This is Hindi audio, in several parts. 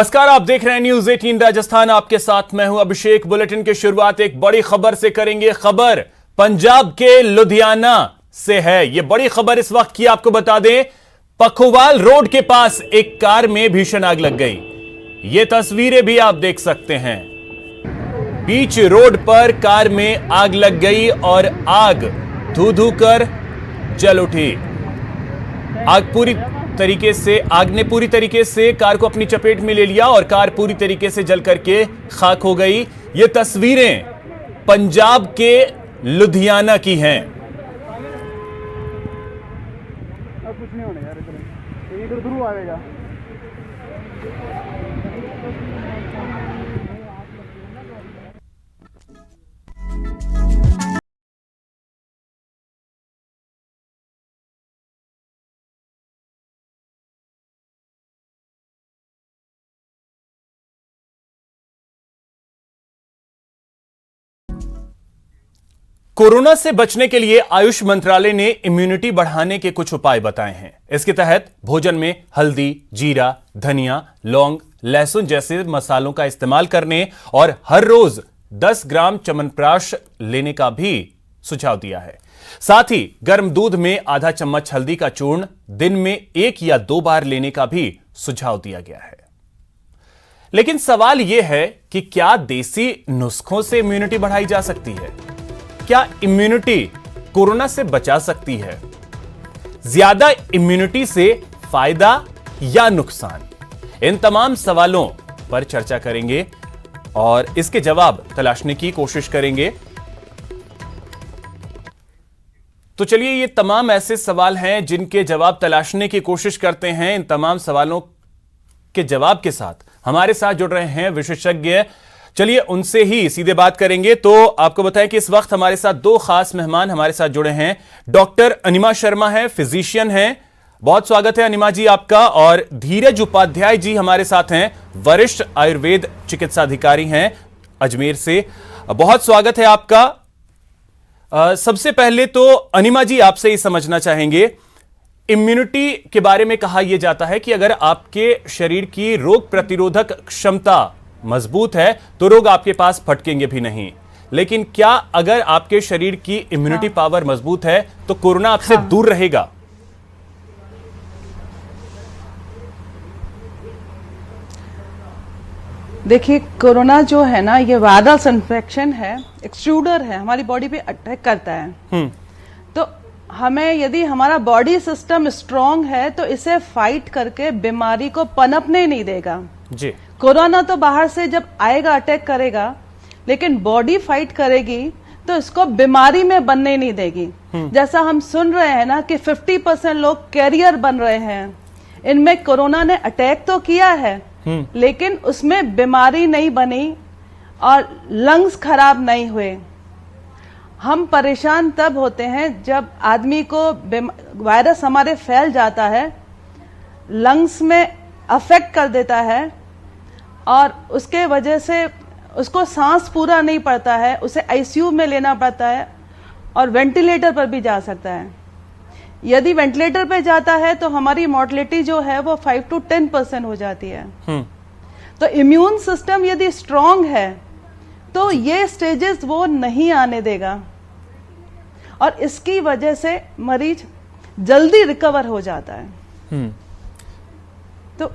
नमस्कार, आप देख रहे हैं न्यूज 18 राजस्थान। आपके साथ मैं हूं अभिषेक। बुलेटिन की शुरुआत एक बड़ी खबर से करेंगे। खबर पंजाब के लुधियाना से है। यह बड़ी खबर इस वक्त की आपको बता दें, पखुवाल रोड के पास एक कार में भीषण आग लग गई। यह तस्वीरें भी आप देख सकते हैं। बीच रोड पर कार में आग लग गई और आग धू धू कर जल उठी। आग ने पूरी तरीके से कार को अपनी चपेट में ले लिया और कार पूरी तरीके से जल करके खाक हो गई। ये तस्वीरें पंजाब के लुधियाना की हैं। अब कुछ नहीं होने यार, इधर थ्रू आएगा। कोरोना से बचने के लिए आयुष मंत्रालय ने इम्यूनिटी बढ़ाने के कुछ उपाय बताए हैं। इसके तहत भोजन में हल्दी, जीरा, धनिया, लौंग, लहसुन जैसे मसालों का इस्तेमाल करने और हर रोज 10 ग्राम च्यवनप्राश लेने का भी सुझाव दिया है। साथ ही गर्म दूध में आधा चम्मच हल्दी का चूर्ण दिन में 1 या 2 बार लेने का भी सुझाव दिया गया है। लेकिन सवाल यह है कि क्या देसी नुस्खों से इम्यूनिटी बढ़ाई जा सकती है? क्या इम्यूनिटी कोरोना से बचा सकती है? ज्यादा इम्यूनिटी से फायदा या नुकसान? इन तमाम सवालों पर चर्चा करेंगे और इसके जवाब तलाशने की कोशिश करेंगे। तो चलिए, ये तमाम ऐसे सवाल हैं जिनके जवाब तलाशने की कोशिश करते हैं। इन तमाम सवालों के जवाब के साथ हमारे साथ जुड़ रहे हैं विशेषज्ञ। चलिए उनसे ही सीधे बात करेंगे। तो आपको बताएं कि इस वक्त हमारे साथ 2 खास मेहमान हमारे साथ जुड़े हैं। डॉक्टर अनिमा शर्मा है, फिजिशियन हैं। बहुत स्वागत है अनिमा जी आपका। और धीरज उपाध्याय जी हमारे साथ हैं, वरिष्ठ आयुर्वेद चिकित्सा अधिकारी हैं अजमेर से। बहुत स्वागत है आपका। सबसे पहले तो अनिमा जी आपसे ही समझना चाहेंगे, इम्यूनिटी के बारे में कहा यह जाता है कि अगर आपके शरीर की रोग प्रतिरोधक क्षमता मजबूत है तो रोग आपके पास फटकेंगे भी नहीं। लेकिन क्या अगर आपके शरीर की इम्यूनिटी पावर मजबूत है तो कोरोना आपसे दूर रहेगा? देखिए, कोरोना जो है ना, ये वायरल इन्फेक्शन है, एक्सट्रूडर है, हमारी बॉडी पे अटैक करता है। तो हमें, यदि हमारा बॉडी सिस्टम स्ट्रांग है तो इसे फाइट करके बीमारी को पनपने नहीं देगा जी। कोरोना तो बाहर से जब आएगा अटैक करेगा, लेकिन बॉडी फाइट करेगी तो इसको बीमारी में बनने नहीं देगी। जैसा हम सुन रहे हैं ना कि 50% लोग कैरियर बन रहे हैं। इनमें कोरोना ने अटैक तो किया है लेकिन उसमें बीमारी नहीं बनी और लंग्स खराब नहीं हुए। हम परेशान तब होते हैं जब आदमी को वायरस हमारे फैल जाता है, लंग्स में अफेक्ट कर देता है और उसके वजह से उसको सांस पूरा नहीं पड़ता है, उसे आईसीयू में लेना पड़ता है और वेंटिलेटर पर भी जा सकता है। यदि वेंटिलेटर पे जाता है तो हमारी मोर्टेलिटी जो है वो 5 to 10% हो जाती है। तो इम्यून सिस्टम यदि स्ट्रांग है तो ये स्टेजेस वो नहीं आने देगा और इसकी वजह से मरीज जल्दी रिकवर हो जाता है। तो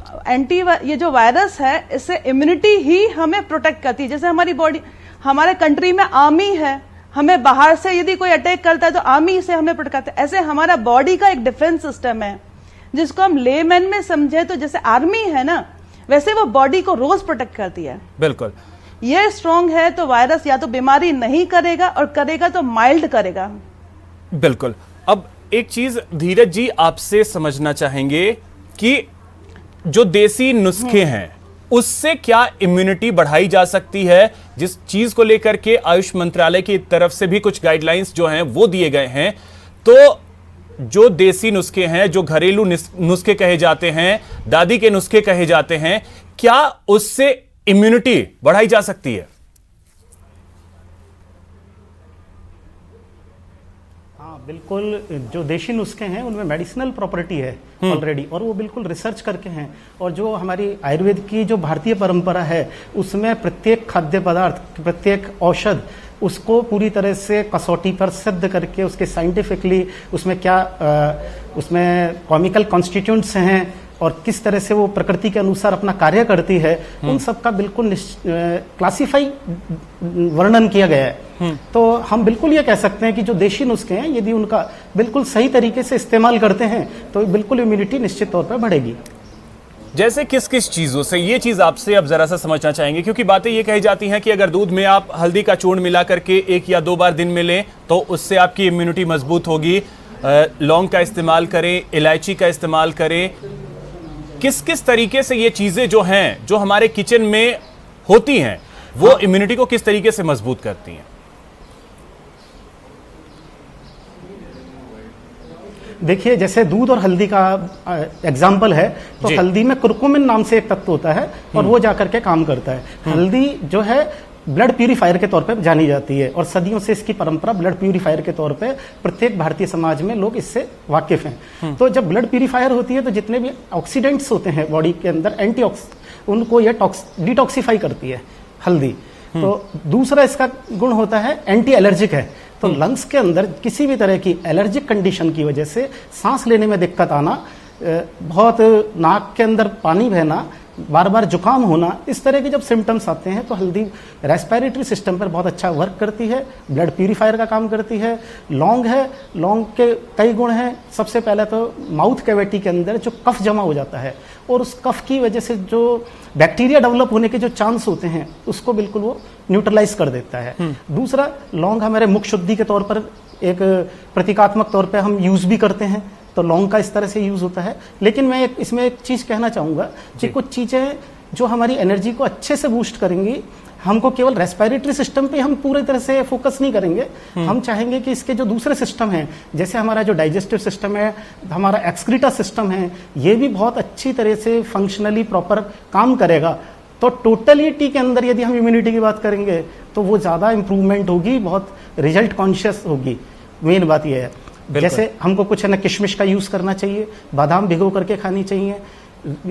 ये जो वायरस है, इससे इम्यूनिटी ही हमें प्रोटेक्ट करती है। जैसे हमारी बॉडी, हमारे कंट्री में आर्मी है, हमें बाहर से यदि कोई अटैक करता है तो आर्मी से हमें प्रोटेक्ट करता है। ऐसे हमारा बॉडी का एक डिफेंस सिस्टम है जिसको हम लेमैन में समझे तो जैसे आर्मी है ना, वैसे वो बॉडी को रोज प्रोटेक्ट करती है। बिल्कुल। ये स्ट्रांग है तो वायरस या तो बीमारी नहीं करेगा और करेगा तो माइल्ड करेगा। बिल्कुल। अब एक चीज धीरज जी आपसे समझना चाहेंगे कि जो देसी नुस्खे हैं उससे क्या इम्यूनिटी बढ़ाई जा सकती है? जिस चीज को लेकर के आयुष मंत्रालय की तरफ से भी कुछ गाइडलाइंस जो हैं वो दिए गए हैं, तो जो देसी नुस्खे हैं, जो घरेलू नुस्खे कहे जाते हैं, दादी के नुस्खे कहे जाते हैं, क्या उससे इम्यूनिटी बढ़ाई जा सकती है? हाँ बिल्कुल, जो देशी नुस्खे हैं उनमें मेडिसिनल प्रॉपर्टी है ऑलरेडी, और वो बिल्कुल रिसर्च करके हैं। और जो हमारी आयुर्वेद की जो भारतीय परंपरा है उसमें प्रत्येक खाद्य पदार्थ, प्रत्येक औषध, उसको पूरी तरह से कसौटी पर सिद्ध करके उसके साइंटिफिकली उसमें क्या उसमें केमिकल कॉन्स्टिट्यूएंट्स हैं और किस तरह से वो प्रकृति के अनुसार अपना कार्य करती है, उन सब का बिल्कुल क्लासिफाई वर्णन किया गया है। तो हम बिल्कुल ये कह सकते हैं कि जो देशी नुस्खे हैं यदि उनका बिल्कुल सही तरीके से इस्तेमाल करते हैं तो बिल्कुल इम्यूनिटी निश्चित तौर पर बढ़ेगी। जैसे किस किस चीजों से, ये चीज आपसे अब जरा सा समझना चाहेंगे, क्योंकि बातें ये कही जाती हैं कि अगर दूध में आप हल्दी का चूर्ण मिला करके 1 या 2 बार दिन में लें तो उससे आपकी इम्यूनिटी मजबूत होगी। लौंग का इस्तेमाल करें, इलायची का इस्तेमाल करें। किस किस तरीके से ये चीजें जो हैं, जो हमारे किचन में होती हैं, वो इम्यूनिटी को किस तरीके से मजबूत करती हैं? देखिए, जैसे दूध और हल्दी का एग्जाम्पल है तो हल्दी में कुरकुमिन नाम से एक तत्व होता है और वो जाकर के काम करता है। हल्दी जो है ब्लड प्यूरिफायर के तौर पे जानी जाती है और सदियों से इसकी परंपरा ब्लड प्यूरिफायर के तौर पे प्रत्येक भारतीय समाज में लोग इससे वाकिफ हैं। तो जब ब्लड प्यूरिफायर होती है तो जितने भी ऑक्सीडेंट्स होते हैं बॉडी के अंदर उनको ये डिटॉक्सिफाई करती है हल्दी। तो दूसरा इसका गुण होता है एंटी एलर्जिक है। तो लंग्स के अंदर किसी भी तरह की एलर्जिक कंडीशन की वजह से सांस लेने में दिक्कत आना, बहुत नाक के अंदर पानी बहना, बार बार जुकाम होना, इस तरह के जब सिम्टम्स आते हैं तो हल्दी रेस्पिरेटरी सिस्टम पर बहुत अच्छा वर्क करती है, ब्लड प्यूरिफायर का काम करती है। लौंग है, लौंग के कई गुण हैं। सबसे पहले तो माउथ कैविटी के अंदर जो कफ जमा हो जाता है और उस कफ की वजह से जो बैक्टीरिया डेवलप होने के जो चांस होते हैं उसको बिल्कुल वो न्यूट्रलाइज कर देता है। दूसरा, लौंग हमारे मुख शुद्धि के तौर पर एक प्रतीकात्मक तौर पर हम यूज भी करते हैं, तो लौंग का इस तरह से यूज होता है। लेकिन मैं इसमें एक चीज कहना चाहूंगा कि कुछ चीजें जो हमारी एनर्जी को अच्छे से बूस्ट करेंगी, हमको केवल रेस्पिरेटरी सिस्टम पे हम पूरी तरह से फोकस नहीं करेंगे। हम चाहेंगे कि इसके जो दूसरे सिस्टम हैं, जैसे हमारा जो डाइजेस्टिव सिस्टम है, हमारा एक्सक्रीटा सिस्टम है, ये भी बहुत अच्छी तरह से फंक्शनली प्रॉपर काम करेगा। तो टोटलिटी के अंदर यदि हम इम्यूनिटी की बात करेंगे तो वो ज्यादा इंप्रूवमेंट होगी, बहुत रिजल्ट कॉन्शियस होगी। मेन बात यह है। जैसे हमको कुछ है ना किशमिश का यूज करना चाहिए, बादाम भिगो करके खानी चाहिए।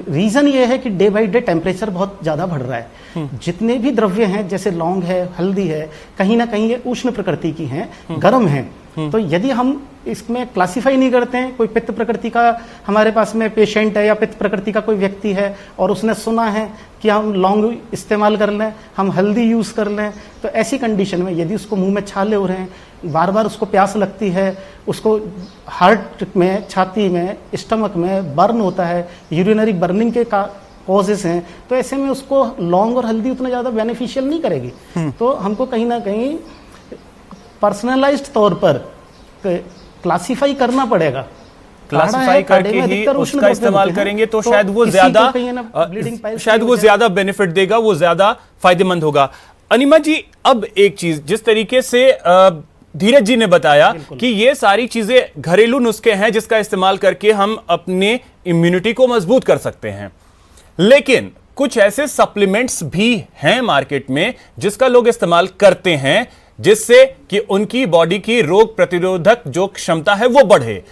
रीजन ये है कि डे बाई डे टेम्परेचर बहुत ज्यादा बढ़ रहा है। जितने भी द्रव्य हैं, जैसे लौंग है, हल्दी है, कहीं ना कहीं ये उष्ण प्रकृति की हैं, गर्म हैं। तो यदि हम इसमें क्लासिफाई नहीं करते हैं, कोई पित्त प्रकृति का हमारे पास में पेशेंट है या पित्त प्रकृति का कोई व्यक्ति है और उसने सुना है कि हम लौंग इस्तेमाल कर लें, हम हल्दी यूज कर लें, तो ऐसी कंडीशन में यदि उसको मुंह में छाले हो रहे हैं, बार बार उसको प्यास लगती है, उसको हार्ट में, छाती में, स्टमक में बर्न होता है, यूरिनरी बर्निंग के कॉजेस हैं, तो ऐसे में उसको लौंग और हल्दी उतना ज़्यादा बेनिफिशियल नहीं करेगी। तो हमको कहीं ना कहीं पर्सनलाइज्ड तौर पर क्लासिफाई करना पड़ेगा। क्लासिफाई करके ही उसका इस्तेमाल करेंगे तो शायद वो ज्यादा बेनिफिट देगा, वो ज्यादा फायदेमंद होगा। अनिमा जी, अब एक चीज, जिस तरीके से धीरज जी ने बताया कि ये सारी चीजें घरेलू नुस्खे हैं जिसका इस्तेमाल करके हम अपने इम्यूनिटी को मजबूत कर सकते हैं, लेकिन कुछ ऐसे सप्लीमेंट्स भी हैं मार्केट में जिसका लोग इस्तेमाल करते हैं जिससे कि उनकी बॉडी की रोग प्रतिरोधक जो क्षमता है वो बढ़े।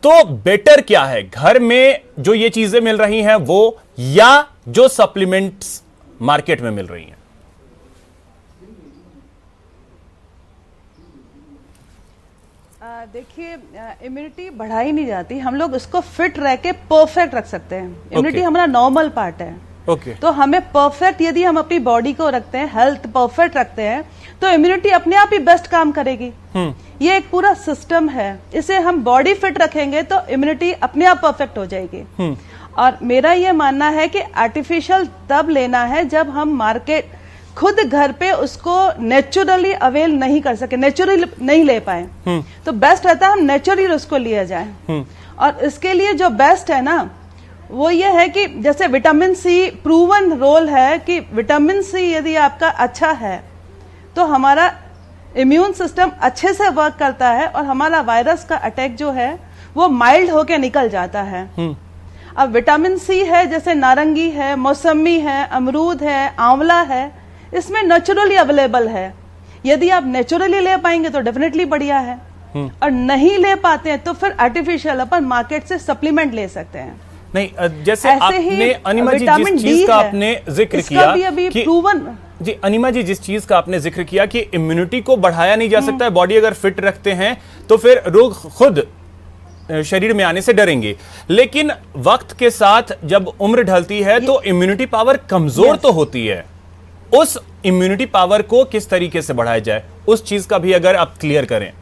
तो बेटर क्या है, घर में जो ये चीजें मिल रही हैं वो, या जो सप्लीमेंट्स मार्केट में मिल रही हैं? देखिए, इम्यूनिटी बढ़ाई नहीं जाती, हम लोग उसको फिट रह के परफेक्ट रख सकते हैं। इम्यूनिटी हमारा नॉर्मल पार्ट है। तो हमें परफेक्ट, यदि हम अपनी बॉडी को रखते हैं, हेल्थ परफेक्ट रखते हैं, तो इम्यूनिटी अपने आप ही बेस्ट काम करेगी। ये एक पूरा सिस्टम है, इसे हम बॉडी फिट रखेंगे तो इम्यूनिटी अपने आप परफेक्ट हो जाएगी। और मेरा ये मानना है कि आर्टिफिशियल तब लेना है जब हम मार्केट खुद घर पे उसको नेचुरली अवेल नहीं कर सके, नेचुरली नहीं ले पाए, तो बेस्ट रहता है हम नेचुरली उसको लिया जाए। और इसके लिए जो बेस्ट है ना, वो ये है कि जैसे विटामिन सी, प्रूवन रोल है कि विटामिन सी यदि आपका अच्छा है तो हमारा इम्यून सिस्टम अच्छे से वर्क करता है और हमारा वायरस का अटैक जो है वो माइल्ड होके निकल जाता है। अब विटामिन सी है, जैसे नारंगी है, मौसमी है, अमरूद है, आंवला है, इसमें नेचुरली अवेलेबल है। यदि आप नेचुरली ले पाएंगे तो डेफिनेटली बढ़िया है। और नहीं ले पाते हैं तो फिर आर्टिफिशियल अपन मार्केट से सप्लीमेंट ले सकते हैं। नहीं, जैसे ऐसे ही आपने अनिमा जी विटामिन जिस चीज डी का है, आपने जिक्र इसका किया भी अभी कि प्रूवन जी अनिमा जी जिस चीज का आपने जिक्र किया कि इम्यूनिटी को बढ़ाया नहीं जा सकता है, बॉडी अगर फिट रखते हैं तो फिर रोग खुद शरीर में आने से डरेंगे, लेकिन वक्त के साथ जब उम्र ढलती है तो इम्यूनिटी पावर कमजोर तो होती है। उस इम्यूनिटी पावर को किस तरीके से बढ़ाया जाए, उस चीज का भी अगर आप क्लियर करें।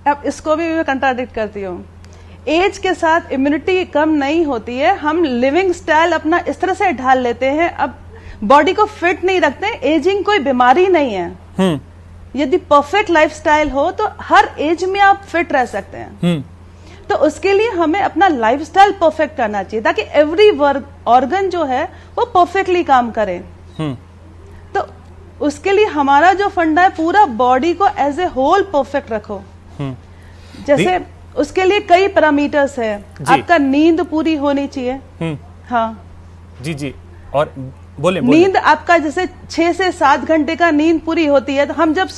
अब इसको भी मैं कंट्राडिक्ट करती हूँ। एज के साथ इम्यूनिटी कम नहीं होती है, हम लिविंग स्टाइल अपना इस तरह से ढाल लेते हैं, अब बॉडी को फिट नहीं रखते। एजिंग कोई बीमारी नहीं है। यदि परफेक्ट लाइफस्टाइल हो तो हर एज में आप फिट रह सकते हैं। तो उसके लिए हमें अपना लाइफस्टाइल परफेक्ट करना चाहिए ताकि एवरी ऑर्गन जो है वो परफेक्टली काम करे। तो उसके लिए हमारा जो फंडा है पूरा बॉडी को एज ए होल परफेक्ट रखो। जैसे उसके लिए कई पैरामीटर्स है। आपका नींद पूरी होनी चाहिए। हाँ जी और बोले नींद आपका जैसे 6 से 7 घंटे का नींद पूरी होती है। तो हम जब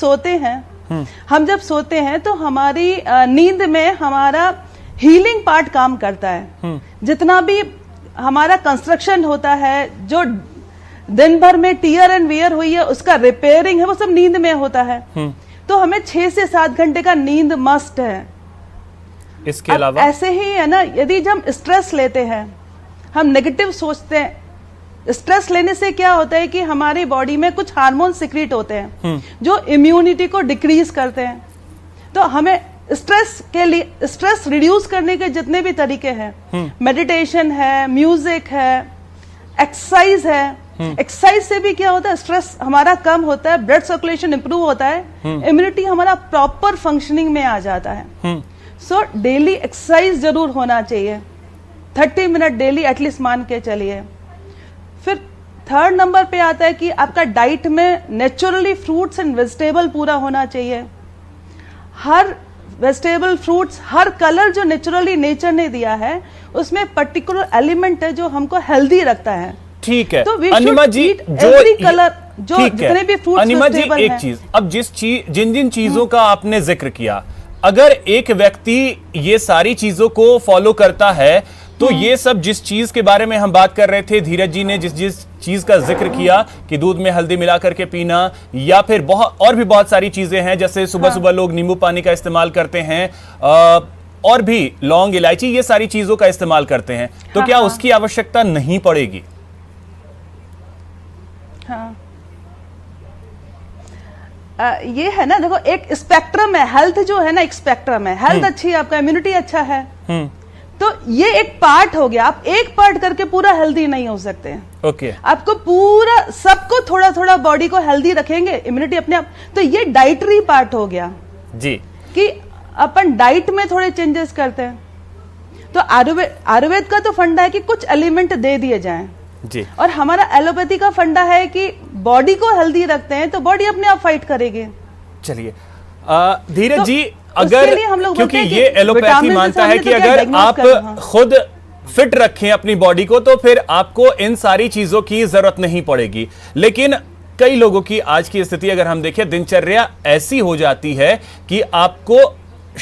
सोते हैं तो हमारी नींद में हमारा हीलिंग पार्ट काम करता है। जितना भी हमारा कंस्ट्रक्शन होता है, जो दिन भर में टियर एंड वियर हुई है, उसका रिपेयरिंग है, वो सब नींद में होता है। तो हमें 6 से 7 घंटे का नींद मस्ट है। इसके अलावा ऐसे ही है ना, यदि हम स्ट्रेस लेते हैं, हम नेगेटिव सोचते हैं, स्ट्रेस लेने से क्या होता है कि हमारी बॉडी में कुछ हार्मोन सिक्रीट होते हैं जो इम्यूनिटी को डिक्रीज करते हैं। तो हमें स्ट्रेस रिड्यूस करने के जितने भी तरीके हैं, मेडिटेशन है, म्यूजिक है, एक्सरसाइज है। एक्सरसाइज से भी क्या होता है, स्ट्रेस हमारा कम होता है, ब्लड सर्कुलेशन इंप्रूव होता है, इम्यूनिटी हमारा प्रॉपर फंक्शनिंग में आ जाता है। सो डेली एक्सरसाइज जरूर होना चाहिए, 30 मिनट डेली एटलीस्ट मान के चलिए। फिर थर्ड नंबर पे आता है कि आपका डाइट में नेचुरली फ्रूट्स एंड वेजिटेबल पूरा होना चाहिए। हर वेजिटेबल, फ्रूट्स, हर कलर जो नेचुरली नेचर ने दिया है उसमें पर्टिकुलर एलिमेंट है जो हमको हेल्दी रखता है। ठीक है तो अनिमा जी, जो कलर जो जितने भी फ्रूट्स अनिमा जी एक चीज, अब जिन चीजों का आपने जिक्र किया, अगर एक व्यक्ति ये सारी चीजों को फॉलो करता है तो ये सब जिस चीज के बारे में हम बात कर रहे थे, धीरज जी ने जिस चीज का जिक्र किया कि दूध में हल्दी मिला करके पीना, या फिर और भी बहुत सारी चीजें हैं, जैसे सुबह सुबह लोग नींबू पानी का इस्तेमाल करते हैं, और भी लौंग, इलायची, ये सारी चीजों का इस्तेमाल करते हैं, तो क्या उसकी आवश्यकता नहीं पड़ेगी? ये है ना, देखो एक स्पेक्ट्रम है, हेल्थ जो है ना एक स्पेक्ट्रम है। हेल्थ अच्छी है, आपका इम्यूनिटी अच्छा है, तो ये एक पार्ट हो गया। आप एक पार्ट करके पूरा हेल्दी नहीं हो सकते। ओके। आपको पूरा सबको थोड़ा थोड़ा बॉडी को हेल्दी रखेंगे, इम्यूनिटी अपने आप। तो ये डाइटरी पार्ट हो गया जी, कि अपन डाइट में थोड़े चेंजेस करते हैं। तो आयुर्वेद का तो फंडा है कि कुछ एलिमेंट दे दिए जाएं जी, और हमारा एलोपैथी का फंडा है कि बॉडी को हेल्दी रखते हैं तो बॉडी अपने आप फाइट करेगी। चलिए धीरज तो जी, अगर क्योंकि ये एलोपैथी मानता है कि अगर आप खुद फिट रखें अपनी बॉडी को तो फिर आपको इन सारी चीजों की जरूरत नहीं पड़ेगी, लेकिन कई लोगों की आज की स्थिति अगर हम देखें, दिनचर्या ऐसी हो जाती है कि आपको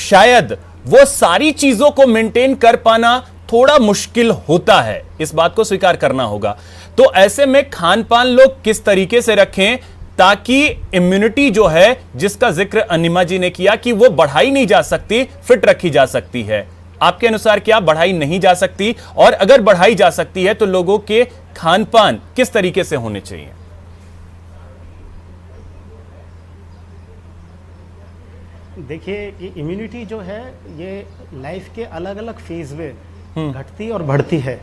शायद वो सारी चीजों को मेंटेन कर पाना थोड़ा मुश्किल होता है, इस बात को स्वीकार करना होगा। तो ऐसे में खान पान लोग किस तरीके से रखें ताकि इम्यूनिटी जो है, जिसका जिक्र अनिमा जी ने किया कि वो बढ़ाई नहीं जा सकती, फिट रखी जा सकती है, आपके अनुसार क्या बढ़ाई नहीं जा सकती? और अगर बढ़ाई जा सकती है तो लोगों के खान पान किस तरीके से होने चाहिए? देखिए कि इम्यूनिटी जो है ये लाइफ के अलग अलग फेज में घटती और बढ़ती है।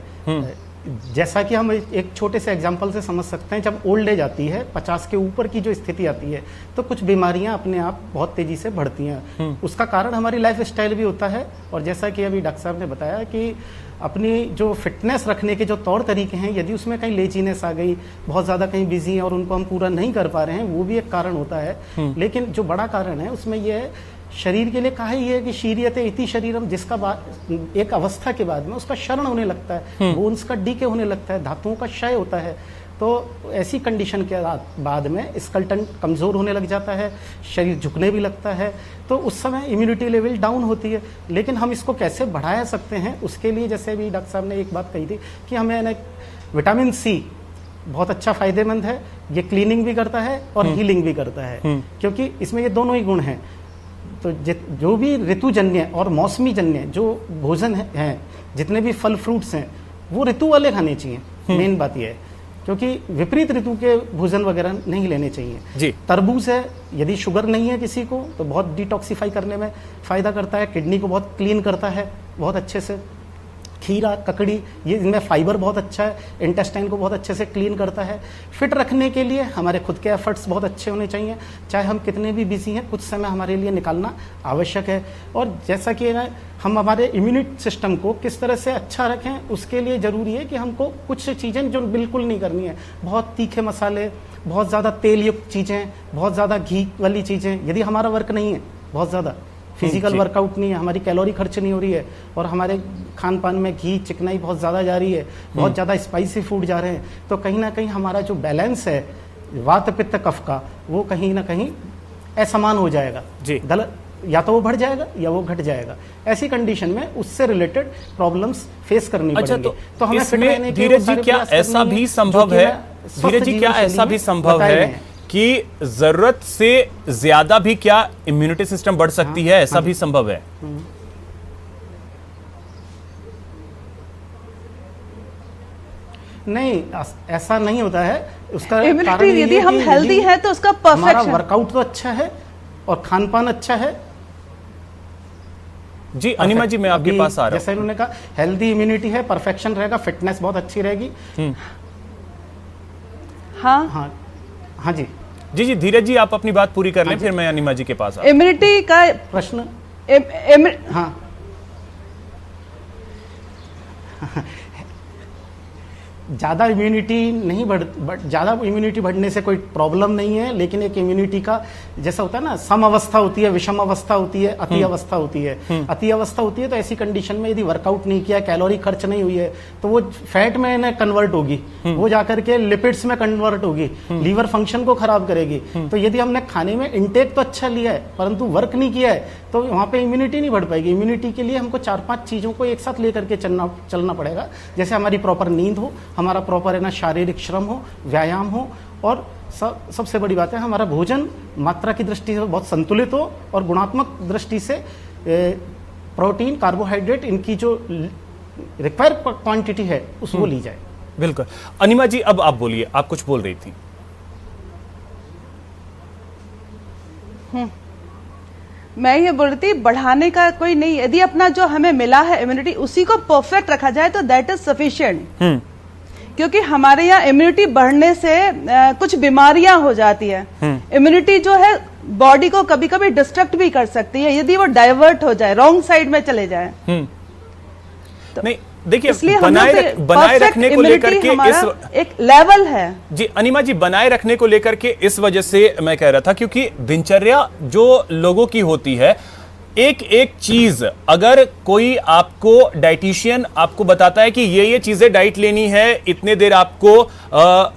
जैसा कि हम एक छोटे से एग्जांपल से समझ सकते हैं, जब ओल्ड एज आती है, 50 के ऊपर की जो स्थिति आती है, तो कुछ बीमारियां अपने आप बहुत तेजी से बढ़ती हैं। उसका कारण हमारी लाइफ स्टाइल भी होता है। और जैसा कि अभी डॉक्टर साहब ने बताया कि अपनी जो फिटनेस रखने के जो तौर तरीके हैं, यदि उसमें कहीं लेजीनेस आ गई, बहुत ज़्यादा कहीं बिजी हैं और उनको हम पूरा नहीं कर पा रहे हैं, वो भी एक कारण होता है। लेकिन जो बड़ा कारण है उसमें यह है, शरीर के लिए कहा ही है कि शीरियते इति शरीरम, जिसका एक अवस्था के बाद में उसका क्षरण होने लगता है, बोन्स का डीके होने लगता है, धातुओं का क्षय होता है। तो ऐसी कंडीशन के बाद में स्केलेटन कमज़ोर होने लग जाता है, शरीर झुकने भी लगता है, तो उस समय इम्यूनिटी लेवल डाउन होती है। लेकिन हम इसको कैसे बढ़ा सकते हैं, उसके लिए जैसे भी डॉक्टर साहब ने एक बात कही थी कि हमें विटामिन सी बहुत अच्छा फायदेमंद है, ये क्लीनिंग भी करता है और हीलिंग भी करता है, क्योंकि इसमें ये दोनों ही गुण हैं। तो जो भी ऋतुजन्य और मौसमी जन्य जो भोजन हैं, जितने भी फल फ्रूट्स हैं, वो ऋतु वाले खाने चाहिए। मेन बात यह है, क्योंकि विपरीत ऋतु के भोजन वगैरह नहीं लेने चाहिए जी। तरबूज है, यदि शुगर नहीं है किसी को तो बहुत डिटॉक्सिफाई करने में फायदा करता है, किडनी को बहुत क्लीन करता है बहुत अच्छे से। खीरा, ककड़ी, ये इनमें फाइबर बहुत अच्छा है, इंटेस्टाइन को बहुत अच्छे से क्लीन करता है। फिट रखने के लिए हमारे खुद के एफर्ट्स बहुत अच्छे होने चाहिए, चाहे हम कितने भी बिजी हैं, कुछ समय हमारे लिए निकालना आवश्यक है। और जैसा कि हम हमारे इम्यूनिटी सिस्टम को किस तरह से अच्छा रखें, उसके लिए ज़रूरी है कि हमको कुछ चीज़ें जो बिल्कुल नहीं करनी है, बहुत तीखे मसाले, बहुत ज़्यादा तेल युक्त चीज़ें, बहुत ज़्यादा घी वाली चीज़ें, यदि हमारा वर्क नहीं है, बहुत ज़्यादा फिजिकल वर्कआउट नहीं है, हमारी कैलोरी खर्च नहीं हो रही है और हमारे खान पान में घी चिकनाई बहुत ज़्यादा जा रही है, बहुत ज़्यादा स्पाइसी फूड जा रहे हैं, तो कहीं ना कहीं हमारा जो बैलेंस है वात पित्त कफ का, वो कहीं ना कहीं असमान हो जाएगा जी। गलत, या तो वो बढ़ जाएगा या वो घट जाएगा। ऐसी कंडीशन में उससे रिलेटेड प्रॉब्लम्स फेस करनी पड़ेंगी। तो हमें फिट रहने के धीरज जी क्या ऐसा भी संभव है, धीरज जी क्या ऐसा भी संभव है कि जरूरत से ज्यादा भी क्या इम्यूनिटी सिस्टम बढ़ सकती है, ऐसा भी संभव है? नहीं, ऐसा नहीं होता है। उसका इम्यूनिटी यदि हम हेल्दी है तो उसका परफेक्शन, वर्कआउट तो अच्छा है और खान पान अच्छा है। जी अनिमा जी, मैं आपके पास आ रहा हूं। जैसे इन्होंने कहा हेल्दी इम्यूनिटी है, परफेक्शन रहेगा, फिटनेस बहुत अच्छी रहेगी। हाँ हाँ हाँ जी जी जी धीरज जी, आप अपनी बात पूरी कर लें, फिर मैं अनिमा जी के पास आता हूं। इम्यूनिटी का प्रश्न हाँ ज़्यादा इम्यूनिटी नहीं ज़्यादा इम्यूनिटी बढ़ने से कोई प्रॉब्लम नहीं है, लेकिन एक इम्यूनिटी का जैसा होता है ना, सम अवस्था होती है, विषम अवस्था होती है, अति अवस्था होती है। अति अवस्था होती है तो ऐसी कंडीशन में यदि वर्कआउट नहीं किया, कैलोरी खर्च नहीं हुई है, तो वो फैट में कन्वर्ट होगी, वो जाकर के लिपिड्स में कन्वर्ट होगी, लीवर फंक्शन को खराब करेगी। तो यदि हमने खाने में इंटेक तो अच्छा लिया है परंतु वर्क नहीं किया है, तो वहाँ पे इम्यूनिटी नहीं बढ़ पाएगी। इम्यूनिटी के लिए हमको 4-5 चीज़ों को एक साथ लेकर के चलना पड़ेगा। जैसे हमारी प्रॉपर नींद हो, हमारा प्रॉपर है ना शारीरिक श्रम हो, व्यायाम हो, और सबसे बड़ी बात है हमारा भोजन मात्रा की दृष्टि से बहुत संतुलित हो और गुणात्मक दृष्टि से प्रोटीन, कार्बोहाइड्रेट, इनकी जो रिक्वायर्ड क्वांटिटी है उसको ली जाए। बिल्कुल। अनिमा जी, अब आप बोलिए, आप कुछ बोल रही थी। मैं ये बोल रही थी, बढ़ाने का कोई नहीं, यदि अपना जो हमें मिला है इम्यूनिटी उसी को परफेक्ट रखा जाए तो दैट इज सफिशिएंट। क्योंकि हमारे यहाँ इम्यूनिटी बढ़ने से कुछ बीमारियां हो जाती है। इम्यूनिटी जो है बॉडी को कभी कभी डिस्ट्रक्ट भी कर सकती है यदि वो डाइवर्ट हो जाए, रॉन्ग साइड में चले जाए। तो नहीं, देखिए बनाए रखने को लेकर के इस एक लेवल है जी। अनिमा जी, बनाए रखने को लेकर के इस वजह से मैं कह रहा था, क्योंकि दिनचर्या जो लोगों की होती है, एक एक चीज अगर कोई आपको डाइटिशियन आपको बताता है कि ये चीजें डाइट लेनी है, इतने देर आपको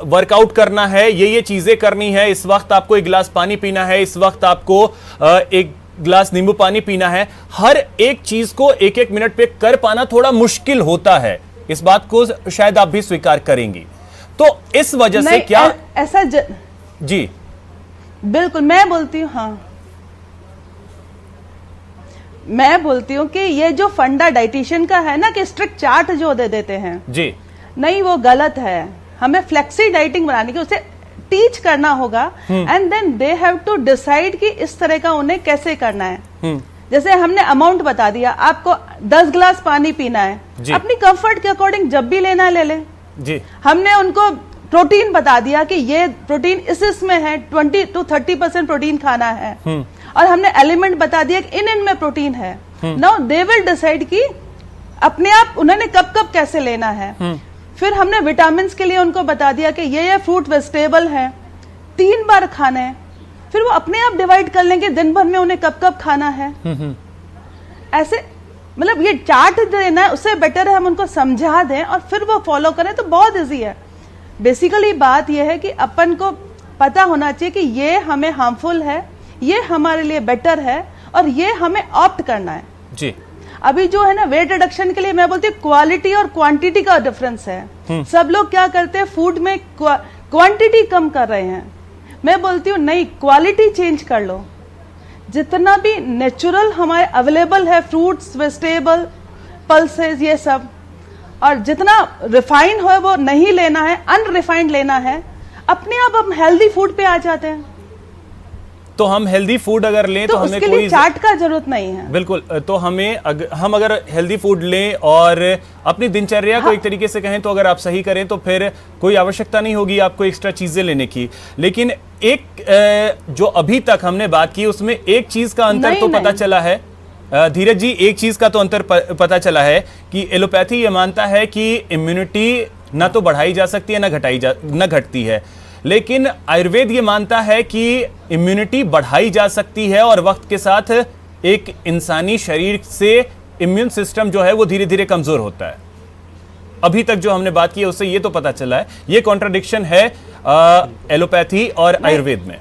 वर्कआउट करना है, ये चीजें करनी है, इस वक्त आपको 1 गिलास पानी पीना है, इस वक्त आपको 1 गिलास नींबू पानी पीना है, हर एक चीज को 1-1 मिनट पे कर पाना थोड़ा मुश्किल होता है। इस बात को शायद आप भी स्वीकार करेंगी। तो इस वजह से क्या ऐसा जी बिल्कुल, मैं बोलती हूँ, हाँ मैं बोलती हूँ कि ये जो फंडा डाइटिशियन का है ना कि स्ट्रिक्ट चार्ट जो दे देते हैं जी, नहीं, वो गलत है। हमें फ्लेक्सी डाइटिंग बनाने की, उसे टीच करना होगा and then they have to decide कि इस तरह का उन्हें कैसे करना है। जैसे हमने अमाउंट बता दिया, आपको 10 गिलास पानी पीना है, अपनी कंफर्ट के अकॉर्डिंग जब भी लेना ले ले जी। हमने उनको प्रोटीन बता दिया कि ये प्रोटीन इसमें है, 20 to 30% प्रोटीन खाना है, और हमने एलिमेंट बता दिया कि इनमें प्रोटीन है। नाउ दे विल डिसाइड कि अपने आप उन्होंने कब कब कैसे लेना है। फिर हमने विटामिन के लिए उनको बता दिया कि ये फ्रूट वेजिटेबल है, 3 बार खाना है। फिर वो अपने आप डिवाइड कर लेंगे दिन भर में उन्हें कब कब खाना है। ऐसे मतलब ये चार्ट देना है, उससे बेटर है हम उनको समझा दें और फिर वो फॉलो करें तो बहुत इजी है। बेसिकली बात यह है कि अपन को पता होना चाहिए कि ये हमें हार्मफुल है, ये हमारे लिए बेटर है और ये हमें ऑप्ट करना है जी। अभी जो है ना वेट रिडक्शन के लिए मैं बोलती हूँ क्वालिटी और क्वांटिटी का डिफरेंस है। सब लोग क्या करते हैं, फूड में क्वांटिटी कम कर रहे हैं। मैं बोलती हूँ नहीं, क्वालिटी चेंज कर लो। जितना भी नेचुरल हमारे अवेलेबल है, फ्रूट्स, वेजिटेबल, पल्सेस, ये सब, और जितना रिफाइन हो वो नहीं लेना है, अनरिफाइंड लेना है, अपने आप हम हेल्दी फूड पे आ जाते हैं। तो हम हेल्दी फूड अगर लें तो हमें उसके कोई लिए चार्ट का जरूरत नहीं है। बिल्कुल। तो हम अगर हेल्दी फूड लें और अपनी दिनचर्या को एक तरीके से कहें तो अगर आप सही करें तो फिर कोई आवश्यकता नहीं होगी आपको एक्स्ट्रा चीजें लेने की। लेकिन एक जो अभी तक हमने बात की उसमें एक चीज का अंतर तो पता चला है धीरज जी, एक चीज का तो अंतर पता चला है कि एलोपैथी ये मानता है कि इम्यूनिटी ना तो बढ़ाई जा सकती है ना घटती है, लेकिन आयुर्वेद ये मानता है कि इम्यूनिटी बढ़ाई जा सकती है और वक्त के साथ एक इंसानी शरीर से इम्यून सिस्टम जो है वो धीरे धीरे कमजोर होता है। अभी तक जो हमने बात की है उससे ये तो पता चला है, ये कॉन्ट्रडिक्शन है एलोपैथी और आयुर्वेद में।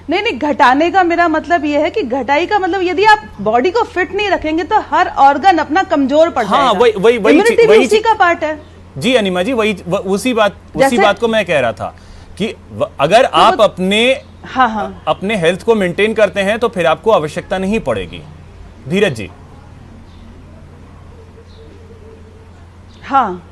नहीं, घटाने का मेरा मतलब यह है कि घटाई का मतलब यदि आप बॉडी को फिट नहीं रखेंगे तो हर ऑर्गन अपना कमजोर पड़ जाएगा। हाँ, वही उसी का पार्ट है जी अनिमा जी, उसी बात को मैं कह रहा था कि अगर आप अपने हेल्थ को मेंटेन करते हैं तो फिर आपको आवश्यकता नहीं पड़ेगी। धीरज जी। हाँ,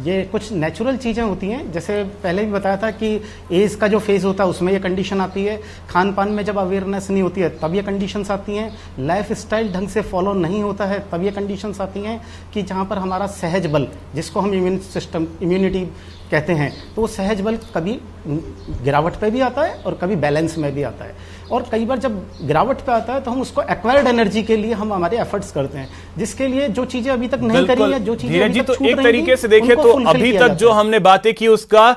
ये कुछ नेचुरल चीज़ें होती हैं, जैसे पहले भी बताया था कि एज का जो फेज़ होता है उसमें ये कंडीशन आती है, खान पान में जब अवेयरनेस नहीं होती है तब ये कंडीशंस आती हैं, लाइफ स्टाइल ढंग से फॉलो नहीं होता है तब ये कंडीशंस आती हैं कि जहाँ पर हमारा सहज बल, जिसको हम इम्यूनिटी कहते हैं, तो वो सहज बल कभी गिरावट पे भी आता है और कभी बैलेंस में भी आता है। और कई बार जब गिरावट पे आता है तो हम उसको एक्वायर्ड एनर्जी के लिए हम हमारे एफर्ट्स करते हैं, जिसके लिए जो चीजें अभी तक नहीं करी है, जो चीजें अभी तक छूट रही हैं, एक तरीके से देखें तो अभी तक जो हमने बातें की उसका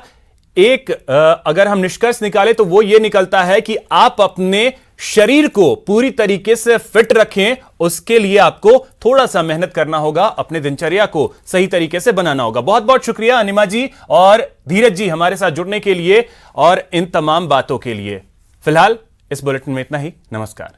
एक अगर हम निष्कर्ष निकाले तो वो ये निकलता है कि आप अपने शरीर को पूरी तरीके से फिट रखें, उसके लिए आपको थोड़ा सा मेहनत करना होगा, अपने दिनचर्या को सही तरीके से बनाना होगा। बहुत बहुत शुक्रिया अनिमा जी और धीरज जी हमारे साथ जुड़ने के लिए और इन तमाम बातों के लिए। फिलहाल इस बुलेटिन में इतना ही। नमस्कार।